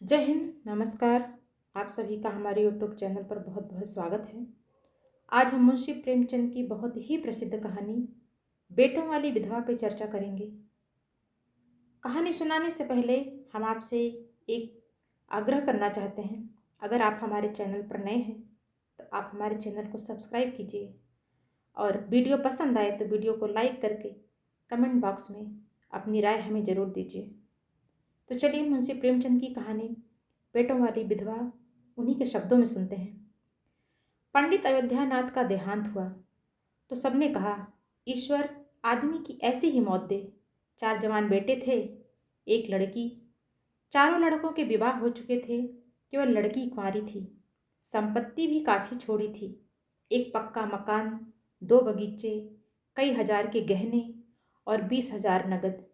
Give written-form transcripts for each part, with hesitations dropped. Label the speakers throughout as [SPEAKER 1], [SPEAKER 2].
[SPEAKER 1] जय हिंद, नमस्कार। आप सभी का हमारे यूट्यूब चैनल पर बहुत बहुत स्वागत है। आज हम मुंशी प्रेमचंद की बहुत ही प्रसिद्ध कहानी बेटों वाली विधवा पे चर्चा करेंगे। कहानी सुनाने से पहले हम आपसे एक आग्रह करना चाहते हैं। अगर आप हमारे चैनल पर नए हैं तो आप हमारे चैनल को सब्सक्राइब कीजिए और वीडियो पसंद आए तो वीडियो को लाइक करके कमेंट बॉक्स में अपनी राय हमें ज़रूर दीजिए। तो चलिए मुंशी प्रेमचंद की कहानी बेटों वाली विधवा उन्हीं के शब्दों में सुनते हैं। पंडित अयोध्यानाथ का देहांत हुआ तो सबने कहा, ईश्वर आदमी की ऐसी ही मौत दे। 4 जवान बेटे थे, एक लड़की। चारों लड़कों के विवाह हो चुके थे, केवल लड़की कुंवारी थी। संपत्ति भी काफ़ी छोड़ी थी, एक पक्का मकान, 2 बगीचे, कई हजार के गहने और 20,000 नगद।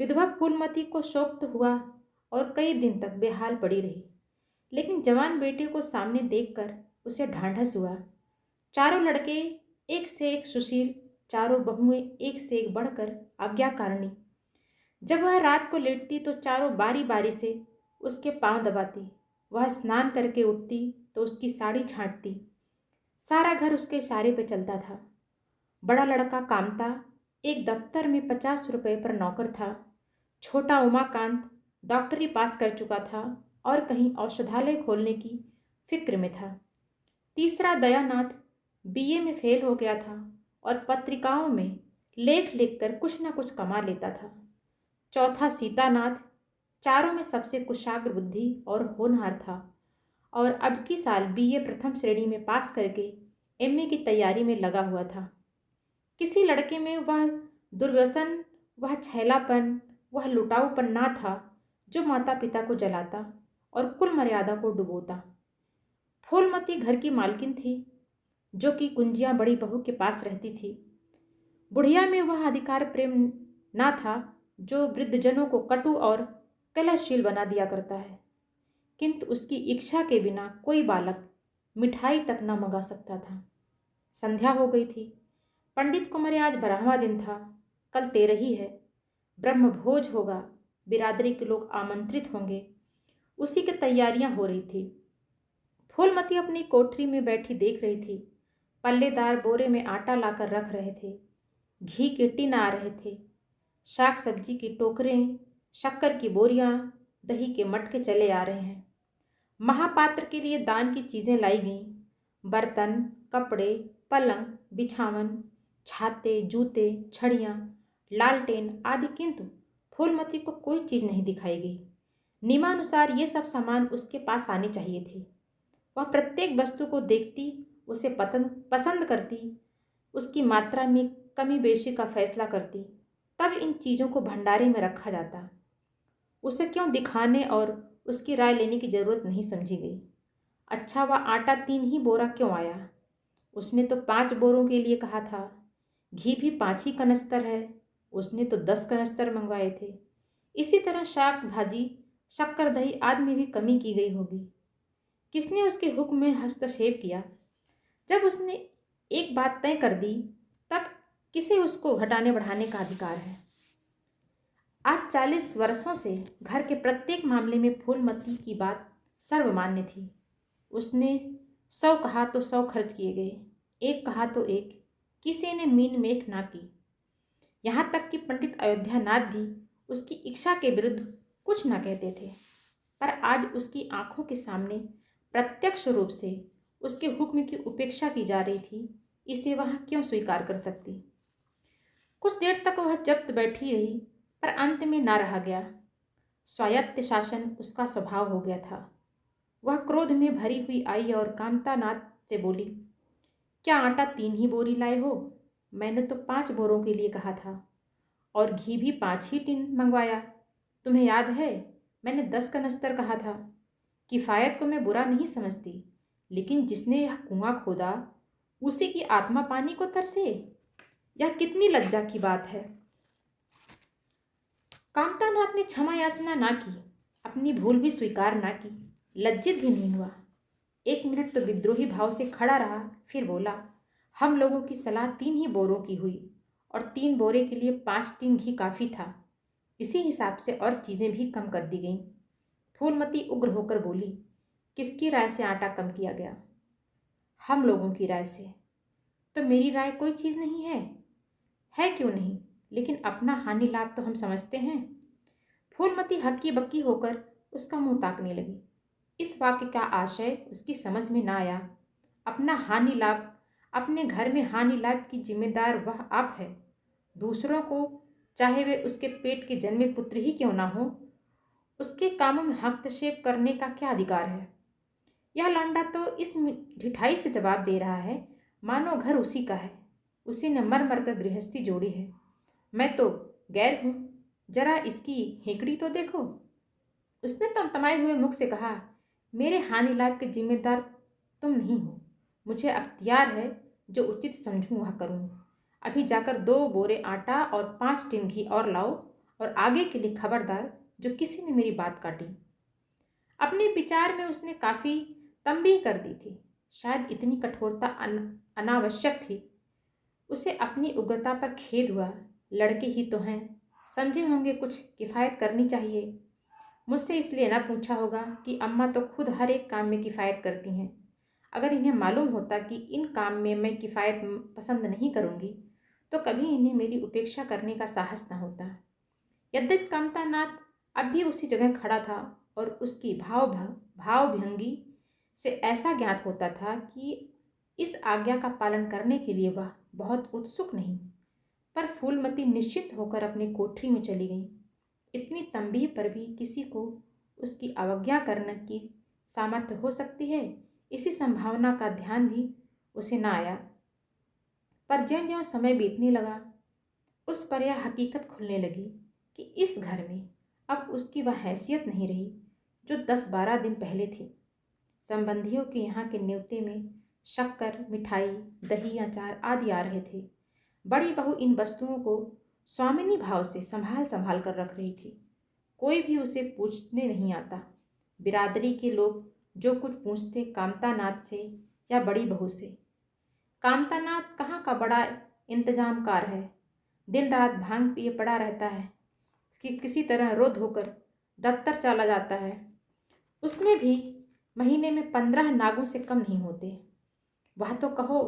[SPEAKER 1] विधवा फूलमती को शोक तो हुआ और कई दिन तक बेहाल पड़ी रही, लेकिन जवान बेटे को सामने देखकर उसे ढांढस हुआ। चारों लड़के एक से एक सुशील, चारों बहुएं एक से एक बढ़कर आज्ञाकारिणी। जब वह रात को लेटती तो चारों बारी बारी से उसके पांव दबाती। वह स्नान करके उठती तो उसकी साड़ी छांटती। सारा घर उसके इशारे पे चलता था। बड़ा लड़का कामता एक दफ्तर में 50 रुपए पर नौकर था। छोटा उमाकांत डॉक्टरी पास कर चुका था और कहीं औषधालय खोलने की फिक्र में था। तीसरा दयानाथ बीए में फेल हो गया था और पत्रिकाओं में लेख लिखकर कुछ न कुछ कमा लेता था। चौथा सीतानाथ चारों में सबसे कुशाग्र बुद्धि और होनहार था और अब की साल बीए प्रथम श्रेणी में पास करके एमए की तैयारी में लगा हुआ था। किसी लड़के में वह दुर्व्यसन, वह छैलापन, वह लुटाऊपन ना था जो माता पिता को जलाता और कुल मर्यादा को डुबोता। फूलमती घर की मालकिन थी, जो कि कुंजियां बड़ी बहू के पास रहती थी। बुढ़िया में वह अधिकार प्रेम ना था जो वृद्धजनों को कटु और कलहशील बना दिया करता है, किंतु उसकी इच्छा के बिना कोई बालक मिठाई तक न मंगा सकता था। संध्या हो गई थी। पंडित को मरे आज 12वां दिन था, कल 13 है। ब्रह्म भोज होगा, बिरादरी के लोग आमंत्रित होंगे, उसी की तैयारियां हो रही थी। फूलमती अपनी कोठरी में बैठी देख रही थी। पल्लेदार बोरे में आटा लाकर रख रहे थे, घी के टिन आ रहे थे, साग सब्जी की टोकरें, शक्कर की बोरियां, दही के मटके चले आ रहे हैं। महापात्र के लिए दान की चीजें लाई गईं, बर्तन, कपड़े, पलंग, बिछावन, छाते, जूते, छड़ियाँ, लालटेन आदि, किंतु फूलमती को कोई चीज नहीं दिखाई गई। नियमानुसार ये सब सामान उसके पास आने चाहिए थे। वह प्रत्येक वस्तु को देखती, उसे पसंद करती, उसकी मात्रा में कमी बेशी का फैसला करती, तब इन चीज़ों को भंडारे में रखा जाता। उसे क्यों दिखाने और उसकी राय लेने की जरूरत नहीं समझी गई। अच्छा, वह आटा 3 ही बोरा क्यों आया? उसने तो 5 बोरों के लिए कहा था। घी भी 5 ही कनस्तर है, उसने तो 10 कनस्तर मंगवाए थे। इसी तरह शाक भाजी, शक्कर दही आदि में भी कमी की गई होगी। किसने उसके हुक्म में हस्तक्षेप किया? जब उसने एक बात तय कर दी, तब किसे उसको घटाने बढ़ाने का अधिकार है? आज 40 वर्षों से घर के प्रत्येक मामले में फूलमती की बात सर्वमान्य थी। उसने 100 कहा तो 100 खर्च किए गए, 1 कहा तो 1, किसी ने मीन मेख ना की। यहाँ तक कि पंडित अयोध्यानाथ भी उसकी इच्छा के विरुद्ध कुछ न कहते थे। पर आज उसकी आंखों के सामने प्रत्यक्ष रूप से उसके हुक्म की उपेक्षा की जा रही थी, इसे वह क्यों स्वीकार कर सकती? कुछ देर तक वह जब्त बैठी रही, पर अंत में ना रहा गया। स्वायत्त शासन उसका स्वभाव हो गया था। वह क्रोध में भरी हुई आई और कामतानाथ से बोली, क्या आटा 3 ही बोरी लाए हो? मैंने तो 5 बोरों के लिए कहा था और घी भी 5 ही टिन मंगवाया। तुम्हें याद है, मैंने 10 कनस्तर कहा था। किफ़ायत को मैं बुरा नहीं समझती, लेकिन जिसने यह कुआं खोदा उसी की आत्मा पानी को तरसे। यह कितनी लज्जा की बात है। कामतानाथ ने क्षमा याचना ना की, अपनी भूल भी स्वीकार ना की, लज्जित भी नहीं हुआ। 1 मिनट तो विद्रोही भाव से खड़ा रहा, फिर बोला, हम लोगों की सलाह 3 ही बोरों की हुई और 3 बोरे के लिए 5 टिन घी काफ़ी था। इसी हिसाब से और चीज़ें भी कम कर दी गईं। फूलमती उग्र होकर बोली, किसकी राय से आटा कम किया गया? हम लोगों की राय से। तो मेरी राय कोई चीज़ नहीं है? है क्यों नहीं, लेकिन अपना हानि लाभ तो हम समझते हैं। फूलमती हक्की बक्की होकर उसका मुंह ताकने लगी। इस वाक्य का आशय उसकी समझ में ना आया। अपना हानि लाभ, अपने घर में हानि लाभ की जिम्मेदार वह आप है। दूसरों को, चाहे वे उसके पेट के जन्मे पुत्र ही क्यों ना हो, उसके कामों में हस्तक्षेप करने का क्या अधिकार है? यह लौंडा तो इस ढिठाई से जवाब दे रहा है मानो घर उसी का है, उसी ने मर मर कर गृहस्थी जोड़ी है। मैं तो गैर हूँ, जरा इसकी हेकड़ी तो देखो। उसने तमतमाए हुए मुख से कहा, मेरे हानि लाभ के जिम्मेदार तुम नहीं हो। मुझे अख्तियार है, जो उचित समझूं वह करूं। अभी जाकर 2 बोरे आटा और 5 टिन घी और लाओ, और आगे के लिए खबरदार जो किसी ने मेरी बात काटी। अपने विचार में उसने काफ़ी तंबीह कर दी थी। शायद इतनी कठोरता अनावश्यक थी। उसे अपनी उग्रता पर खेद हुआ। लड़के ही तो हैं, समझे होंगे कुछ किफ़ायत करनी चाहिए। मुझसे इसलिए ना पूछा होगा कि अम्मा तो खुद हर एक काम में किफ़ायत करती हैं। अगर इन्हें मालूम होता कि इन काम में मैं किफ़ायत पसंद नहीं करूँगी, तो कभी इन्हें मेरी उपेक्षा करने का साहस न होता। यद्यपि कामतानाथ अब भी उसी जगह खड़ा था, और उसकी भावभंगी से ऐसा ज्ञात होता था कि इस आज्ञा का पालन करने के लिए वह बहुत उत्सुक नहीं। पर फूलमती निश्चित होकर अपनी कोठरी में चली गई। इतनी तंबीह पर भी किसी को उसकी अवज्ञा करने की सामर्थ्य हो सकती है, इसी संभावना का ध्यान भी उसे न आया। पर ज्यों-ज्यों समय बीतने लगा, उस पर यह हकीकत खुलने लगी कि इस घर में अब उसकी वह हैसियत नहीं रही जो 10-12 दिन पहले थी। संबंधियों के यहाँ के न्योते में शक्कर, मिठाई, दही, अचार आदि आ रहे थे। बड़ी बहू इन वस्तुओं को स्वामिनी भाव से संभाल संभाल कर रख रही थी। कोई भी उसे पूछने नहीं आता। बिरादरी के लोग जो कुछ पूछते कामतानाथ से या बड़ी बहू से। कामतानाथ कहाँ का बड़ा इंतजामकार है, दिन रात भांग पिए पड़ा रहता है कि किसी तरह रो धोकर दफ्तर चला जाता है। उसमें भी महीने में 15 नागों से कम नहीं होते। वह तो कहो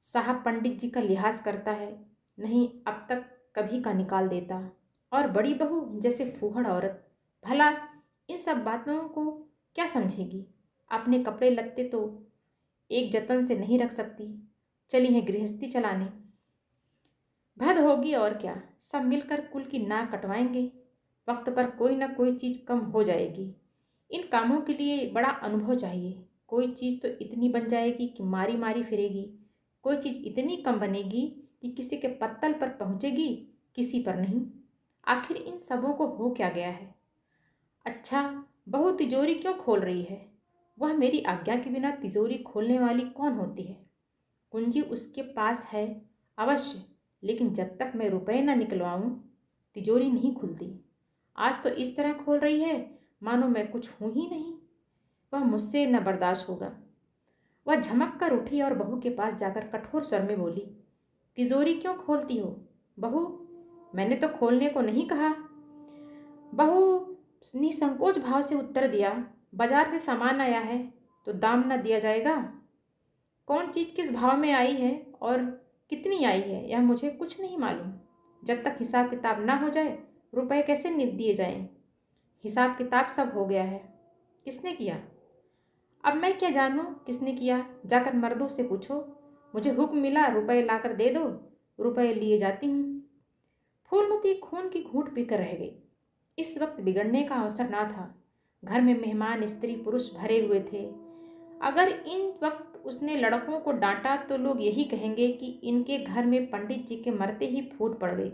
[SPEAKER 1] साहब पंडित जी का लिहाज करता है, नहीं अब तक कभी का निकाल देता। और बड़ी बहू जैसे फूहड़ औरत, भला इन सब बातों को क्या समझेगी? अपने कपड़े लत्ते तो एक जतन से नहीं रख सकती, चली है गृहस्थी चलाने। भद होगी और क्या, सब मिलकर कुल की नाक कटवाएंगे। वक्त पर कोई ना कोई चीज़ कम हो जाएगी। इन कामों के लिए बड़ा अनुभव चाहिए। कोई चीज़ तो इतनी बन जाएगी कि मारी मारी फिरेगी, कोई चीज़ इतनी कम बनेगी कि किसी के पत्तल पर पहुँचेगी, किसी पर नहीं। आखिर इन सबों को हो क्या गया है? अच्छा, बहू तिजोरी क्यों खोल रही है? वह मेरी आज्ञा के बिना तिजोरी खोलने वाली कौन होती है? कुंजी उसके पास है अवश्य, लेकिन जब तक मैं रुपए न निकलवाऊं, तिजोरी नहीं खुलती। आज तो इस तरह खोल रही है मानो मैं कुछ हूं ही नहीं। वह मुझसे न बर्दाश्त होगा। वह झमक कर उठी और बहू के पास जाकर कठोर स्वर में बोली, तिजोरी क्यों खोलती हो बहू? मैंने तो खोलने को नहीं कहा। बहू निसंकोच भाव से उत्तर दिया, बाजार से सामान आया है तो दाम न दिया जाएगा? कौन चीज़ किस भाव में आई है और कितनी आई है, यह मुझे कुछ नहीं मालूम। जब तक हिसाब किताब ना हो जाए, रुपए कैसे दिए जाएं? हिसाब किताब सब हो गया है। किसने किया? अब मैं क्या जानूं किसने किया? जाकर मर्दों से पूछो। मुझे हुक्म मिला रुपए लाकर दे दो, रुपए लिए जाती हूँ। फूलमती खून की घूंट पीकर रह गई। इस वक्त बिगड़ने का अवसर ना था। घर में मेहमान स्त्री पुरुष भरे हुए थे। अगर इन वक्त उसने लड़कों को डांटा तो लोग यही कहेंगे कि इनके घर में पंडित जी के मरते ही फूट पड़ गई।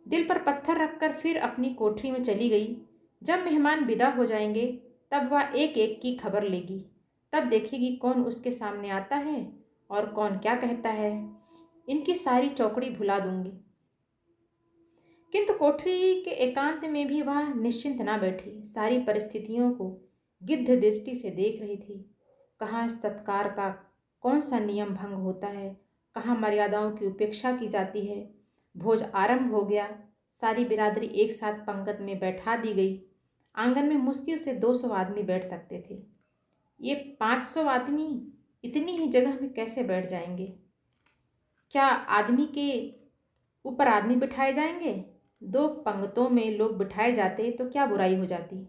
[SPEAKER 1] दिल पर पत्थर रखकर फिर अपनी कोठरी में चली गई। जब मेहमान विदा हो जाएंगे तब वह एक एक की खबर लेगी। तब देखेगी कौन उसके सामने आता है और कौन क्या कहता है। इनकी सारी चौकड़ी भुला दूंगी। किंतु कोठरी के एकांत में भी वह निश्चिंत ना बैठी। सारी परिस्थितियों को गिद्ध दृष्टि से देख रही थी। कहाँ सत्कार का कौन सा नियम भंग होता है, कहाँ मर्यादाओं की उपेक्षा की जाती है। भोज आरंभ हो गया। सारी बिरादरी एक साथ पंगत में बैठा दी गई। आंगन में मुश्किल से 200 आदमी बैठ सकते थे। ये 500 आदमी इतनी ही जगह में कैसे बैठ जाएंगे? क्या आदमी के ऊपर आदमी बिठाए जाएंगे? 2 पंक्तों में लोग बिठाए जाते तो क्या बुराई हो जाती?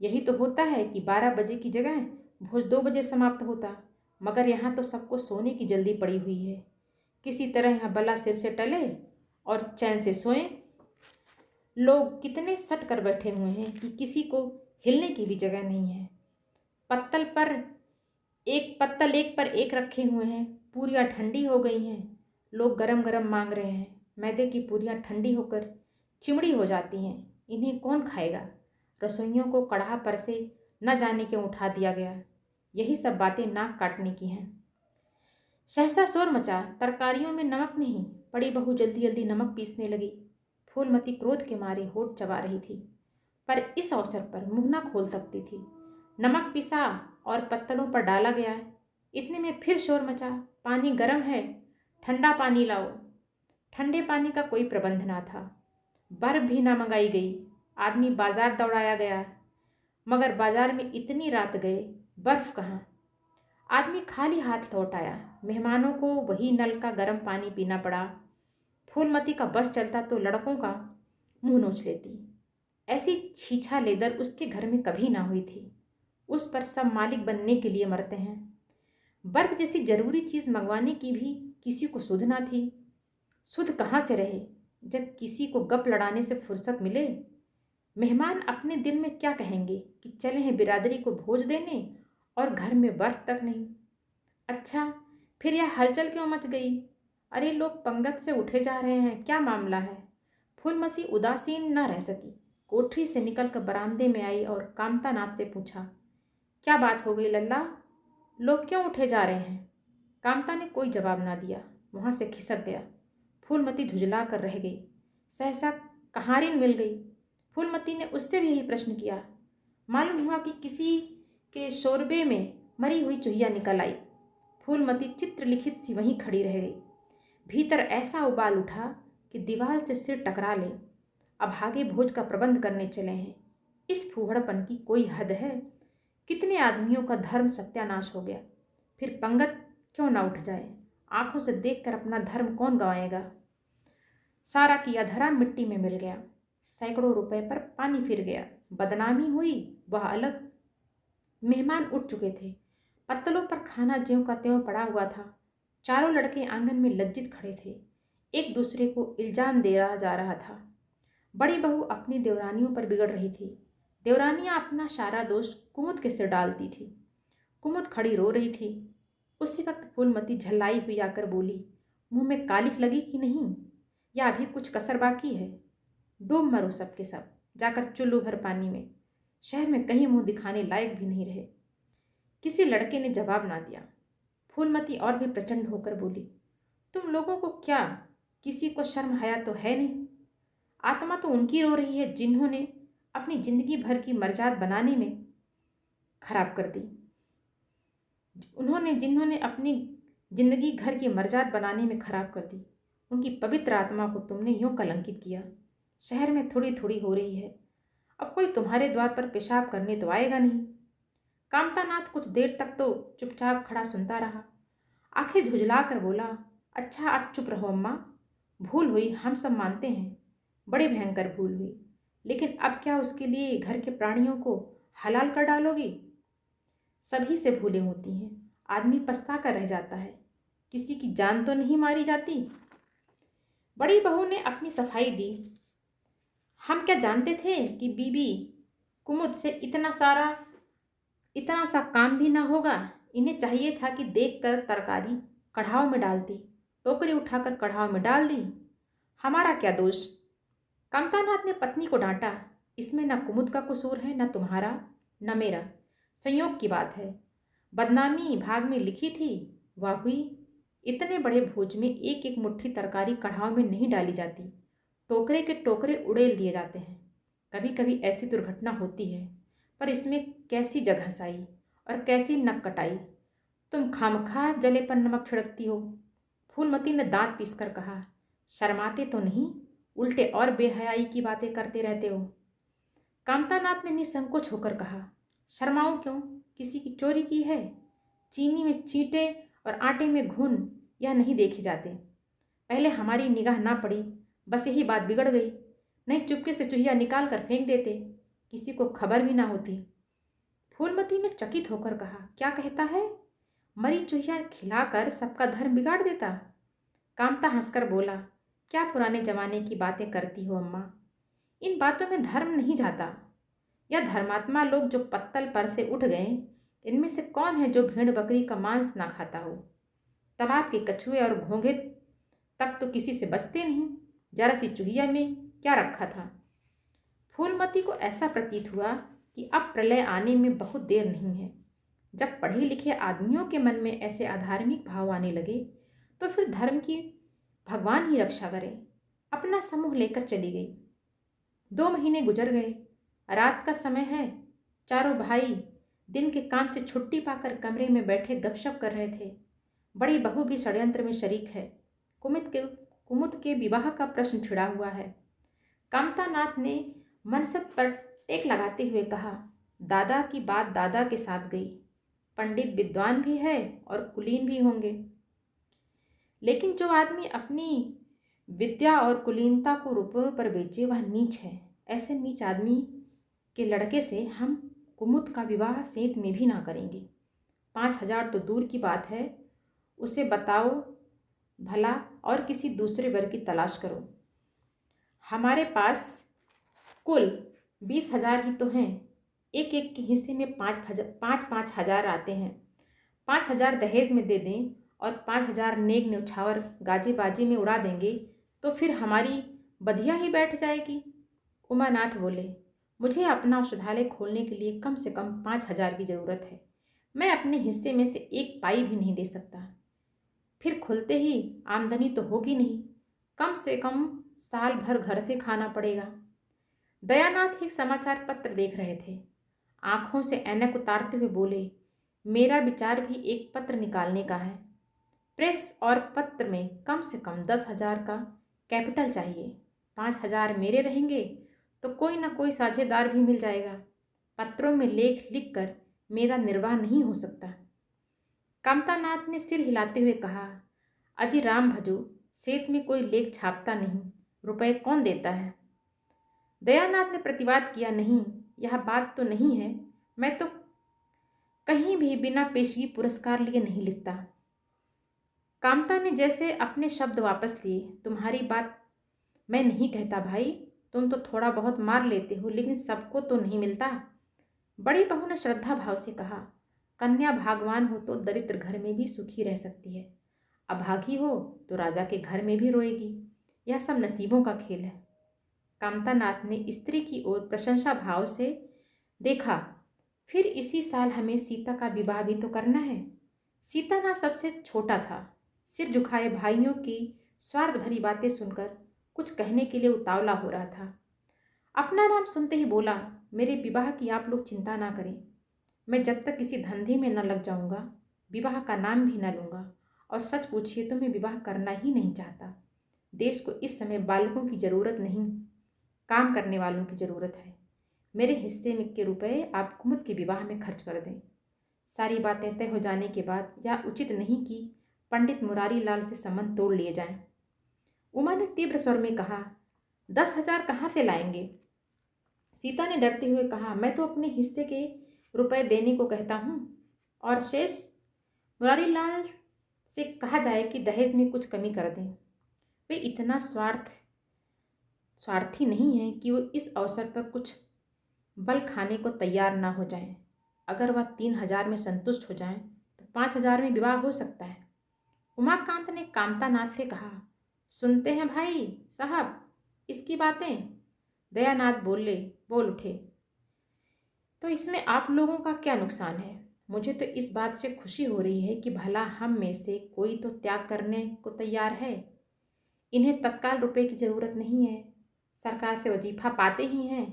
[SPEAKER 1] यही तो होता है कि 12 बजे की जगह भोज 2 बजे समाप्त होता। मगर यहाँ तो सबको सोने की जल्दी पड़ी हुई है। किसी तरह यहाँ बला सिर से टले और चैन से सोएं। लोग कितने सट कर बैठे हुए हैं कि किसी को हिलने की भी जगह नहीं है। पत्तल एक पर एक रखे हुए हैं। पूरियाँ ठंडी हो गई हैं। लोग गरम गरम मांग रहे हैं। मैदे की पूरियाँ ठंडी होकर चिमड़ी हो जाती हैं। इन्हें कौन खाएगा? रसोइयों को कड़ाह पर से न जाने क्यों उठा दिया गया। यही सब बातें नाक काटने की हैं। सहसा शोर मचा। तरकारियों में नमक नहीं। बड़ी बहू जल्दी जल्दी नमक पीसने लगी। फूलमती क्रोध के मारे होठ चबा रही थी, पर इस अवसर पर मुंह न खोल सकती थी। नमक पिसा और पत्तलों पर डाला गया। इतने में फिर शोर मचा। पानी गर्म है, ठंडा पानी लाओ। ठंडे पानी का कोई प्रबंध ना था। बर्फ भी ना मंगाई गई। आदमी बाजार दौड़ाया गया, मगर बाजार में इतनी रात गए, बर्फ कहाँ? आदमी खाली हाथ लौट आया। मेहमानों को वही नल का गर्म पानी पीना पड़ा। फूलमती का बस चलता तो लड़कों का मुंह नोच लेती। ऐसी छीछा लेदर उसके घर में कभी ना हुई थी। उस पर सब मालिक बनने के लिए मरते हैं। बर्फ जैसी जरूरी चीज मंगवाने की भी किसी को सुध ना थी। सुध कहाँ से रहे जब किसी को गप लड़ाने से फुर्सत मिले? मेहमान अपने दिल में क्या कहेंगे कि चले हैं बिरादरी को भोज देने और घर में बर्फ तक नहीं। अच्छा, फिर यह हलचल क्यों मच गई? अरे, लोग पंगत से उठे जा रहे हैं, क्या मामला है? फूलमती उदासीन न रह सकी। कोठरी से निकलकर बरामदे में आई और कामतानाथ से पूछा, क्या बात हो गई लल्ला? लोग क्यों उठे जा रहे हैं? कामता ने कोई जवाब ना दिया, वहां से खिसक गया। फूलमती झुंझला कर रह गई। सहसा कहारिन मिल गई। फूलमती ने उससे भी यही प्रश्न किया। मालूम हुआ कि किसी के शोरबे में मरी हुई चूहिया निकल आई। फूलमती चित्रलिखित सी वहीं खड़ी रह गई। भीतर ऐसा उबाल उठा कि दीवार से सिर टकरा ले। अब आगे भोज का प्रबंध करने चले हैं। इस फूहड़पन की कोई हद है? कितने आदमियों का धर्म सत्यानाश हो गया। फिर पंगत क्यों ना उठ जाए? आंखों से देखकर अपना धर्म कौन गंवाएगा? सारा किया धरा मिट्टी में मिल गया। सैकड़ों रुपए पर पानी फिर गया। बदनामी हुई, वह अलग। मेहमान उठ चुके थे। पत्तलों पर खाना ज्यों का त्यों पड़ा हुआ था। चारों लड़के आंगन में लज्जित खड़े थे। एक दूसरे को इल्जाम दे रहा जा रहा था। बड़ी बहू अपनी देवरानियों पर बिगड़ रही थी। देवरानियां अपना सारा दोष कुमुद के सिर डालती थी। कुमुद खड़ी रो रही थी। उसी वक्त फूलमती झल्लाई हुई आकर बोली, मुंह में कालिख लगी कि नहीं, या अभी कुछ कसर बाकी है? डूब मरो सब के सब, जाकर चुल्लू भर पानी में। शहर में कहीं मुंह दिखाने लायक भी नहीं रहे। किसी लड़के ने जवाब ना दिया। फूलमती और भी प्रचंड होकर बोली, तुम लोगों को क्या, किसी को शर्म हया तो है नहीं? आत्मा तो उनकी रो रही है जिन्होंने अपनी जिंदगी भर की मर्जाद बनाने में खराब कर दी। जिन्होंने अपनी जिंदगी घर की मर्जाद बनाने में खराब कर दी। उनकी पवित्र आत्मा को तुमने यूं कलंकित किया। शहर में थोड़ी थोड़ी हो रही है। अब कोई तुम्हारे द्वार पर पेशाब करने तो आएगा नहीं। कामतानाथ कुछ देर तक तो चुपचाप खड़ा सुनता रहा। आखिर झुझला कर बोला, अच्छा आप चुप रहो अम्मा। भूल हुई, हम सब मानते हैं, बड़ी भयंकर भूल हुई, लेकिन अब क्या उसके लिए घर के प्राणियों को हलाल कर डालोगी? सभी से भूलें होती हैं। आदमी पछता कर रह जाता है। किसी की जान तो नहीं मारी जाती। बड़ी बहू ने अपनी सफाई दी। हम क्या जानते थे कि बीबी कुमुद से इतना सा काम भी ना होगा। इन्हें चाहिए था कि देखकर तरकारी कढ़ाव में डालती। टोकरी उठाकर कढ़ाव में डाल दी। हमारा क्या दोष? कामतानाथ ने पत्नी को डांटा, इसमें न कुमुद का कसूर है, न तुम्हारा, न मेरा। संयोग की बात है। बदनामी भाग में लिखी थी, वह हुई। इतने बड़े भोज में एक एक मुट्ठी तरकारी कढ़ाव में नहीं डाली जाती। टोकरे के टोकरे उड़ेल दिए जाते हैं। कभी कभी ऐसी दुर्घटना होती है, पर इसमें कैसी जगहंसाई और कैसी नक कटाई। तुम खामखा जले पर नमक छिड़कती हो। फूलमती ने दांत पीसकर कहा, शर्माते तो नहीं, उल्टे और बेहयाई की बातें करते रहते हो। कामतानाथ ने निसंकोच होकर कहा, शर्माऊं क्यों? किसी की चोरी की है? चीनी में चींटे और आटे में घुन यह नहीं देखे जाते। पहले हमारी निगाह ना पड़ी, बस यही बात बिगड़ गई। नहीं चुपके से चूहिया निकाल कर फेंक देते, किसी को खबर भी ना होती। फूलमती ने चकित होकर कहा, क्या कहता है? मरी चूहिया खिलाकर सबका धर्म बिगाड़ देता? कामता हंसकर बोला, क्या पुराने जमाने की बातें करती हो अम्मा? इन बातों में धर्म नहीं जाता। यह धर्मात्मा लोग जो पत्तल पर से उठ गए, इनमें से कौन है जो भेड़ बकरी का मांस ना खाता हो? तालाब के कछुए और घोंघे तक तो किसी से बचते नहीं, जरा सी चूहिया में क्या रखा था? फूलमती को ऐसा प्रतीत हुआ कि अब प्रलय आने में बहुत देर नहीं है। जब पढ़े लिखे आदमियों के मन में ऐसे अधार्मिक भाव आने लगे तो फिर धर्म की भगवान ही रक्षा करे। अपना समूह लेकर चली गई। 2 महीने गुजर गए। रात का समय है। चारों भाई दिन के काम से छुट्टी पाकर कमरे में बैठे गपशप कर रहे थे। बड़ी बहू भी षड्यंत्र में शरीक है। कुमुद के विवाह का प्रश्न छिड़ा हुआ है। कामतानाथ ने मनसब पर टेक लगाते हुए कहा, दादा की बात दादा के साथ गई। पंडित विद्वान भी है और कुलीन भी होंगे, लेकिन जो आदमी अपनी विद्या और कुलीनता को रुपयों पर बेचे वह नीच है। ऐसे नीच आदमी के लड़के से हम कुमुद का विवाह सेंत में भी ना करेंगे। 5,000 तो दूर की बात है। उसे बताओ भला और किसी दूसरे वर की तलाश करो। हमारे पास कुल 20,000 ही तो हैं। एक एक के हिस्से में 5,000 आते हैं। 5,000 दहेज में दे दें और 5,000 नेक न्यौछावर गाजे बाजी में उड़ा देंगे तो फिर हमारी बधिया ही बैठ जाएगी। उमानाथ बोले, मुझे अपना औषधालय खोलने के लिए कम से कम 5,000 की ज़रूरत है। मैं अपने हिस्से में से एक पाई भी नहीं दे सकता। फिर खुलते ही आमदनी तो होगी नहीं, कम से कम साल भर घर से खाना पड़ेगा। दयानाथ एक समाचार पत्र देख रहे थे। आंखों से ऐनक उतारते हुए बोले, मेरा विचार भी एक पत्र निकालने का है। प्रेस और पत्र में कम से कम 10,000 का कैपिटल चाहिए। 5,000 मेरे रहेंगे तो कोई ना कोई साझेदार भी मिल जाएगा। पत्रों में लेख लिख कर मेरा निर्वाह नहीं हो सकता। कामतानाथ ने सिर हिलाते हुए कहा, अजी राम भजो, सेठ में कोई लेख छापता नहीं, रुपए कौन देता है? दयानाथ ने प्रतिवाद किया, नहीं, यह बात तो नहीं है। मैं तो कहीं भी बिना पेशगी पुरस्कार लिए नहीं लिखता। कामता ने जैसे अपने शब्द वापस लिए, तुम्हारी बात मैं नहीं कहता भाई, तुम तो थोड़ा बहुत मार लेते हो, लेकिन सबको तो नहीं मिलता। बड़ी बहू ने श्रद्धा भाव से कहा, कन्या भागवान हो तो दरिद्र घर में भी सुखी रह सकती है, अभागी हो तो राजा के घर में भी रोएगी। यह सब नसीबों का खेल है। कामतानाथ ने स्त्री की ओर प्रशंसा भाव से देखा। फिर इसी साल हमें सीता का विवाह भी तो करना है। सीता ना सबसे छोटा था। सिर झुकाए भाइयों की स्वार्थ भरी बातें सुनकर कुछ कहने के लिए उतावला हो रहा था। अपना नाम सुनते ही बोला, मेरे विवाह की आप लोग चिंता ना करें। मैं जब तक किसी धंधे में न लग जाऊंगा विवाह का नाम भी न लूँगा। और सच पूछिए तो मैं विवाह करना ही नहीं चाहता। देश को इस समय बालकों की ज़रूरत नहीं, काम करने वालों की ज़रूरत है। मेरे हिस्से में के रुपए आप कुमुद के विवाह में खर्च कर दें। सारी बातें तय हो जाने के बाद यह उचित नहीं कि पंडित मुरारी लाल से संबंध तोड़ लिए जाएं। उमा ने तीव्र स्वर में कहा, 10,000 कहाँ से लाएंगे? सीता ने डरते हुए कहा, मैं तो अपने हिस्से के रुपए देने को कहता हूँ और शेष मुरारी लाल से कहा जाए कि दहेज में कुछ कमी कर दें। वे इतना स्वार्थी नहीं है कि वो इस अवसर पर कुछ बल खाने को तैयार ना हो जाएं। अगर वह 3,000 में संतुष्ट हो जाएं तो 5,000 में विवाह हो सकता है। उमाकांत ने कामतानाथ से कहा, सुनते हैं भाई साहब इसकी बातें? दयानाथ बोल उठे, तो इसमें आप लोगों का क्या नुकसान है? मुझे तो इस बात से खुशी हो रही है कि भला हम में से कोई तो त्याग करने को तैयार है। इन्हें तत्काल रुपए की ज़रूरत नहीं है, सरकार से वजीफा पाते ही हैं,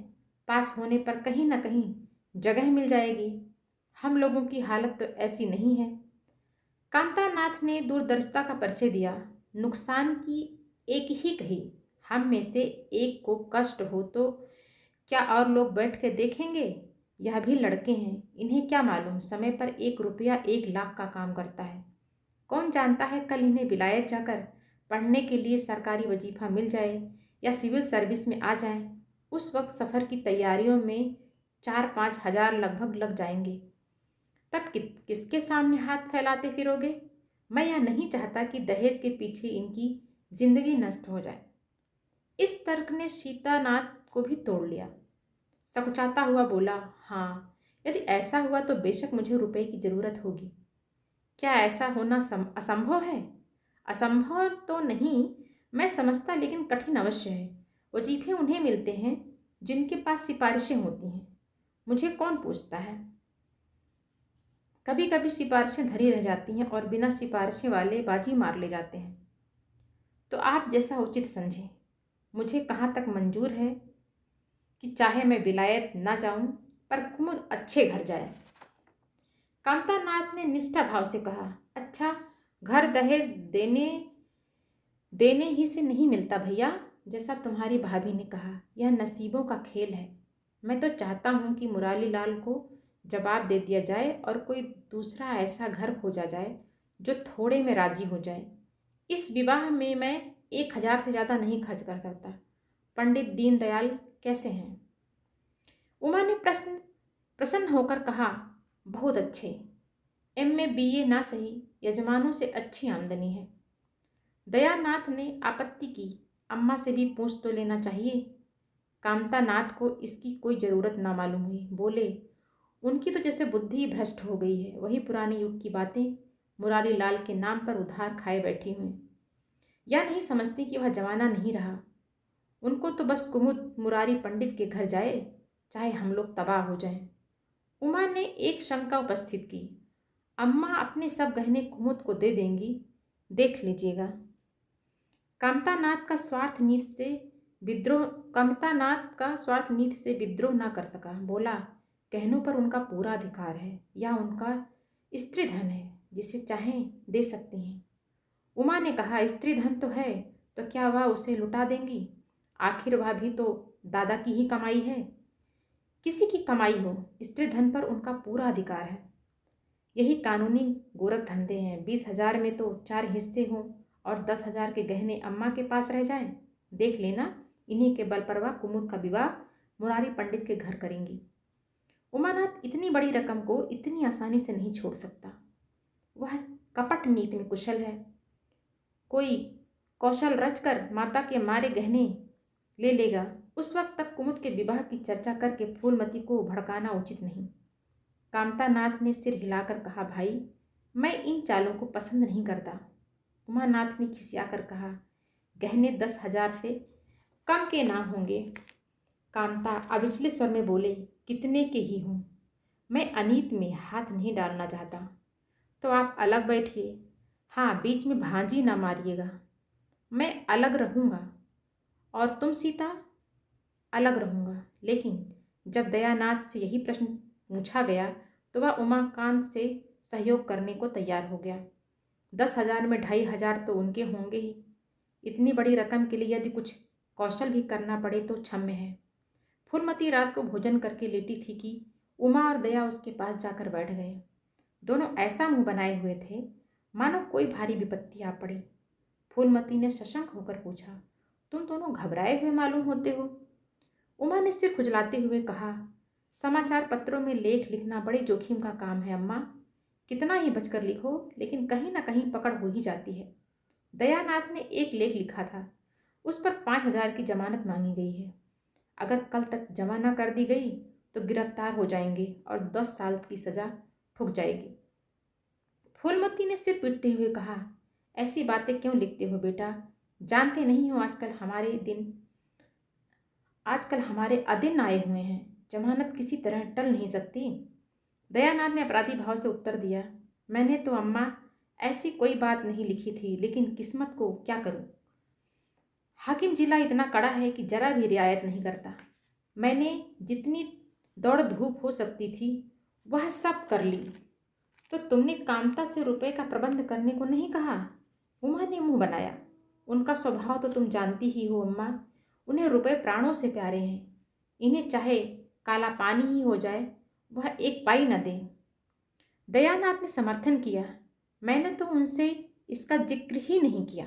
[SPEAKER 1] पास होने पर कहीं ना कहीं जगह मिल जाएगी। हम लोगों की हालत तो ऐसी नहीं है। कामतानाथ ने दूरदर्शिता का परिचय दिया। नुकसान की एक ही कही, हम में से एक को कष्ट हो तो क्या और लोग बैठ के देखेंगे? यह भी लड़के हैं, इन्हें क्या मालूम समय पर 1 रुपया 1 लाख का काम करता है। कौन जानता है कल इन्हें विलायत जाकर पढ़ने के लिए सरकारी वजीफा मिल जाए या सिविल सर्विस में आ जाए। उस वक्त सफ़र की तैयारियों में 4-5 हज़ार लगभग लग जाएंगे। तब किसके सामने हाथ फैलाते फिरोगे? मैं यह नहीं चाहता कि दहेज के पीछे इनकी जिंदगी नष्ट हो जाए। इस तर्क ने सीतानाथ को भी तोड़ लिया। सकुचाता हुआ बोला, हाँ, यदि ऐसा हुआ तो बेशक मुझे रुपए की जरूरत होगी। क्या ऐसा होना असंभव है? असंभव तो नहीं मैं समझता, लेकिन कठिन अवश्य है। वजीफे उन्हें मिलते हैं जिनके पास सिफारिशें होती हैं। मुझे कौन पूछता है? कभी कभी सिफारिशें धरी रह जाती हैं और बिना सिफारिशें वाले बाजी मार ले जाते हैं। तो आप जैसा उचित समझें। मुझे कहाँ तक मंजूर है कि चाहे मैं विलायत ना जाऊं पर कुमुद अच्छे घर जाए। कामतानाथ ने निष्ठा भाव से कहा, अच्छा, घर दहेज देने देने ही से नहीं मिलता भैया। जैसा तुम्हारी भाभी ने कहा, यह नसीबों का खेल है। मैं तो चाहता हूँ कि मुरारी लाल को जवाब दे दिया जाए और कोई दूसरा ऐसा घर खोजा जाए जो थोड़े में राजी हो जाए। इस विवाह में मैं 1 हज़ार से ज़्यादा नहीं खर्च कर सकता। पंडित दीनदयाल कैसे हैं? उमा ने प्रसन्न होकर कहा, बहुत अच्छे। MA BA ना सही, यजमानों से अच्छी आमदनी है। दयानाथ ने आपत्ति की, अम्मा से भी पूछ तो लेना चाहिए। कामतानाथ को इसकी कोई ज़रूरत ना मालूम हुई। बोले, उनकी तो जैसे बुद्धि भ्रष्ट हो गई है। वही पुरानी युग की बातें मुरारी लाल के नाम पर उधार खाए बैठी हुई। या नहीं समझती कि वह जमाना नहीं रहा। उनको तो बस कुमुद मुरारी पंडित के घर जाए, चाहे हम लोग तबाह हो जाएं। उमा ने एक शंका उपस्थित की, अम्मा अपने सब गहने कुमुद को दे देंगी, देख लीजिएगा। कामतानाथ का स्वार्थ नीति से विद्रोह ना कर सका। बोला, गहनों पर उनका पूरा अधिकार है, या उनका स्त्री धन है, जिसे चाहें दे सकती हैं। उमा ने कहा, स्त्री धन तो है, तो क्या वह उसे लुटा देंगी? आखिर वह भी तो दादा की ही कमाई है। किसी की कमाई हो, स्त्री धन पर उनका पूरा अधिकार है। यही कानूनी गोरख धंधे हैं। 20 हज़ार में तो 4 हिस्से हों और 10 हज़ार के गहने अम्मा के पास रह जाएं। देख लेना, इन्हीं के बल पर वह कुमुद का विवाह मुरारी पंडित के घर करेंगी। उमानाथ इतनी बड़ी रकम को इतनी आसानी से नहीं छोड़ सकता। वह कपट नीति में कुशल है। कोई कौशल रचकर माता के मारे गहने ले लेगा। उस वक्त तक कुमुद के विवाह की चर्चा करके फूलमती को भड़काना उचित नहीं। कामतानाथ ने सिर हिलाकर कहा, भाई, मैं इन चालों को पसंद नहीं करता। उमानाथ ने खिसियाकर कहा, गहने 10 हज़ार से कम के ना होंगे। कामता अविचलित स्वर में बोले, कितने के ही हों, मैं अनीत में हाथ नहीं डालना चाहता। तो आप अलग बैठिए। हाँ, बीच में भांजी ना मारिएगा। मैं अलग रहूँगा और तुम सीता? अलग रहूँगा। लेकिन जब दयानाथ से यही प्रश्न पूछा गया तो वह उमाकांत से सहयोग करने को तैयार हो गया। 10 हज़ार में 2.5 हज़ार तो उनके होंगे ही। इतनी बड़ी रकम के लिए यदि कुछ कौशल भी करना पड़े तो क्षम्य है। फूलमती रात को भोजन करके लेटी थी कि उमा और दया उसके पास जाकर बैठ गए। दोनों ऐसा मुंह बनाए हुए थे मानो कोई भारी विपत्ति आ पड़ी। फूलमती ने सशंक होकर पूछा, तुम दोनों घबराए हुए मालूम होते हो। उमा ने सिर खुजलाते हुए कहा, समाचार पत्रों में लेख लिखना बड़े जोखिम का काम है अम्मा। कितना ही बचकर लिखो, लेकिन कहीं ना कहीं पकड़ हो ही जाती है। दयानाथ ने एक लेख लिखा था, उस पर 5 हज़ार की जमानत मांगी गई है। अगर कल तक जमा न कर दी गई तो गिरफ्तार हो जाएंगे और 10 साल की सजा ठुक जाएगी। फूलमती ने सिर पीटते हुए कहा, ऐसी बातें क्यों लिखते हो बेटा? जानते नहीं हो आजकल हमारे अदिन आए हुए हैं। जमानत किसी तरह टल नहीं सकती। दयानाथ ने अपराधी भाव से उत्तर दिया, मैंने तो अम्मा ऐसी कोई बात नहीं लिखी थी, लेकिन किस्मत को क्या करूं। हाकिम जिला इतना कड़ा है कि जरा भी रियायत नहीं करता। मैंने जितनी दौड़ धूप हो सकती थी वह सब कर ली। तो तुमने कामता से रुपए का प्रबंध करने को नहीं कहा? उमा ने मुंह बनाया। उनका स्वभाव तो तुम जानती ही हो अम्मा। उन्हें रुपए प्राणों से प्यारे हैं। इन्हें चाहे काला पानी ही हो जाए, वह एक पाई न दें। दयानाथ ने समर्थन किया, मैंने तो उनसे इसका जिक्र ही नहीं किया।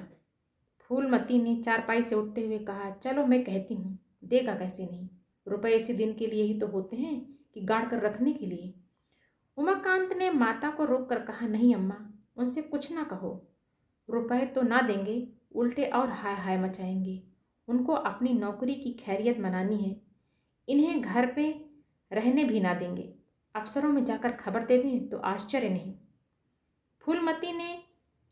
[SPEAKER 1] फूलमती ने चारपाई से उठते हुए कहा, चलो मैं कहती हूँ, देगा कैसे नहीं, रुपए इसी दिन के लिए ही तो होते हैं कि गाड़ कर रखने के लिए। उमाकांत ने माता को रोक कर कहा, नहीं अम्मा, उनसे कुछ ना कहो, रुपए तो ना देंगे, उल्टे और हाय हाय मचाएंगे। उनको अपनी नौकरी की खैरियत मनानी है, इन्हें घर पे रहने भी ना देंगे। अफसरों में जाकर खबर दे दें तो आश्चर्य नहीं। फूलमती ने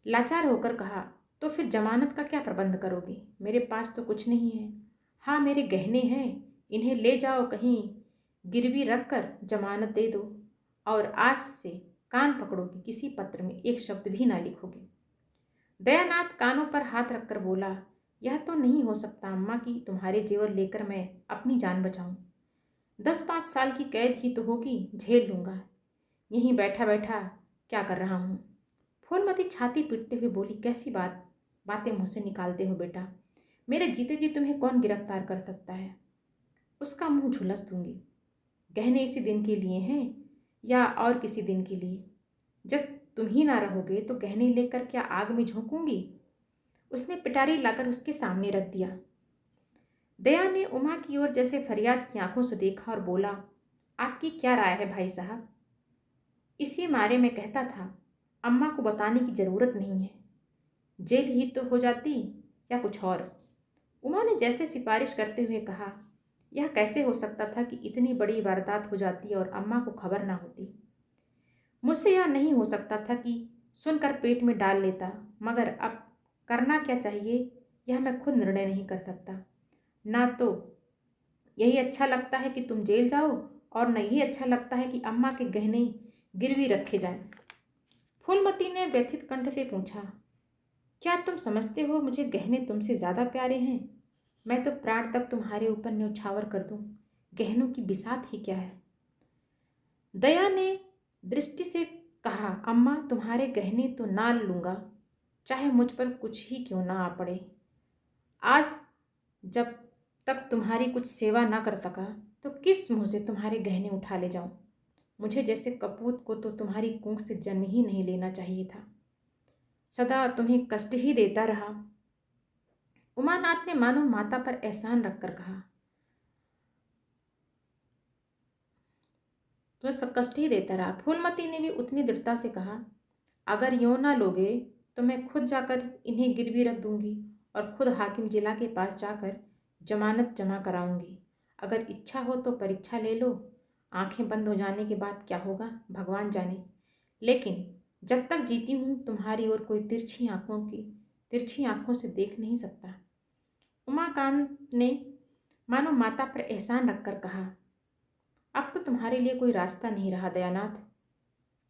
[SPEAKER 1] लाचार होकर कहा, तो फिर जमानत का क्या प्रबंध करोगी? मेरे पास तो कुछ नहीं है। हाँ, मेरे गहने हैं, इन्हें ले जाओ, कहीं गिरवी रख कर जमानत दे दो, और आज से कान पकड़ोगी, किसी पत्र में एक शब्द भी ना लिखोगे। दयानाथ कानों पर हाथ रखकर बोला, यह तो नहीं हो सकता अम्मा कि तुम्हारे जेवर लेकर मैं अपनी जान बचाऊं। 10-5 साल की कैद ही तो होगी, झेल लूंगा। यहीं बैठा बैठा क्या कर रहा हूँ। फूलमती छाती पीटते हुए बोली, कैसी बातें मुँह से निकालते हो बेटा? मेरे जीते जी तुम्हें कौन गिरफ्तार कर सकता है? उसका मुंह झुलस दूंगी। गहने इसी दिन के लिए हैं या और किसी दिन के लिए? जब तुम ही ना रहोगे तो गहने लेकर क्या आग में झोंकूंगी? उसने पिटारी लाकर उसके सामने रख दिया। दया ने उमा की ओर जैसे फरियाद की आंखों से देखा और बोला, आपकी क्या राय है भाई साहब? इसी मारे में कहता था, अम्मा को बताने की जरूरत नहीं है, जेल ही तो हो जाती या कुछ और। उमा ने जैसे सिफारिश करते हुए कहा, यह कैसे हो सकता था कि इतनी बड़ी वारदात हो जाती और अम्मा को खबर ना होती। मुझसे यह नहीं हो सकता था कि सुनकर पेट में डाल लेता, मगर अब करना क्या चाहिए यह मैं खुद निर्णय नहीं कर सकता। ना तो यही अच्छा लगता है कि तुम जेल जाओ, और न यही अच्छा लगता है कि अम्मा के गहने गिरवी रखे जाएं। फूलमती ने व्यथित कंठ से पूछा, क्या तुम समझते हो मुझे गहने तुमसे ज़्यादा प्यारे हैं? मैं तो प्राण तक तुम्हारे ऊपर न्यौछावर कर दूं, गहनों की बिसात ही क्या है। दया ने दृष्टि से कहा, अम्मा तुम्हारे गहने तो ना लूँगा, चाहे मुझ पर कुछ ही क्यों ना आ पड़े। आज जब तक तुम्हारी कुछ सेवा ना कर सका तो किस मुँह से तुम्हारे गहने उठा ले जाऊं? मुझे जैसे कपूत को तो तुम्हारी कूख से जन्म ही नहीं लेना चाहिए था, सदा तुम्हें कष्ट ही देता रहा। उमानाथ ने मानो माता पर एहसान रखकर कहा, तुम्हें सब कष्ट ही देता रहा। फूलमती ने भी उतनी दृढ़ता से कहा, अगर यूं ना लोगे तो मैं खुद जाकर इन्हें गिरवी रख दूंगी और खुद हाकिम जिला के पास जाकर जमानत जमा कराऊंगी। अगर इच्छा हो तो परीक्षा ले लो, आंखें बंद हो जाने के बाद क्या होगा भगवान जाने, लेकिन जब तक जीती हूँ तुम्हारी ओर कोई तिरछी आंखों से देख नहीं सकता। उमाकांत ने मानो माता पर एहसान रखकर कहा, अब तो तुम्हारे लिए कोई रास्ता नहीं रहा दयानाथ,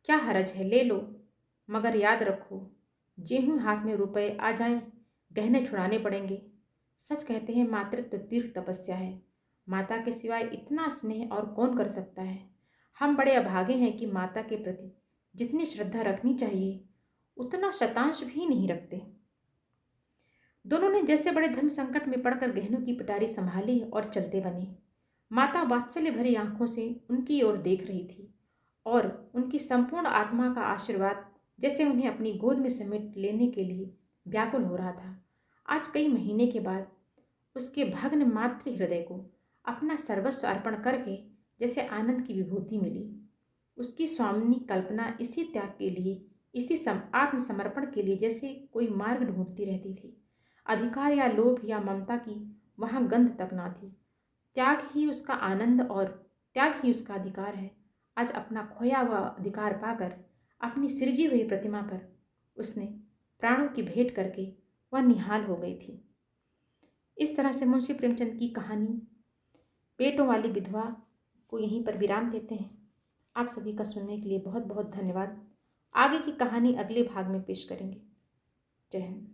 [SPEAKER 1] क्या हरज है, ले लो, मगर याद रखो, जेहूं हाथ में रुपए आ जाएं, गहने छुड़ाने पड़ेंगे। सच कहते हैं मातृत्व तीर्थ तपस्या है, माता के सिवाय इतना स्नेह और कौन कर सकता है। हम बड़े अभागे हैं कि माता के प्रति जितनी श्रद्धा रखनी चाहिए उतना शतांश भी नहीं रखते। दोनों ने जैसे बड़े धर्म संकट में पड़कर गहनों की पिटारी संभाली और चलते बने। माता वात्सल्य भरी आंखों से उनकी ओर देख रही थी और उनकी संपूर्ण आत्मा का आशीर्वाद जैसे उन्हें अपनी गोद में समेट लेने के लिए व्याकुल हो रहा था। आज कई महीने के बाद उसके भग्न मातृ हृदय को अपना सर्वस्व अर्पण करके जैसे आनंद की विभूति मिली। उसकी स्वामिनी कल्पना इसी त्याग के लिए, इसी आत्मसमर्पण के लिए जैसे कोई मार्ग ढूंढती रहती थी। अधिकार या लोभ या ममता की वहाँ गंध तक ना थी। त्याग ही उसका आनंद और त्याग ही उसका अधिकार है। आज अपना खोया हुआ अधिकार पाकर अपनी सृजी हुई प्रतिमा पर उसने प्राणों की भेंट करके वह निहाल हो गई थी। इस तरह से मुंशी प्रेमचंद की कहानी पेटों वाली विधवा को यहीं पर विराम देते हैं। आप सभी का सुनने के लिए बहुत बहुत धन्यवाद। आगे की कहानी अगले भाग में पेश करेंगे। जय हिंद।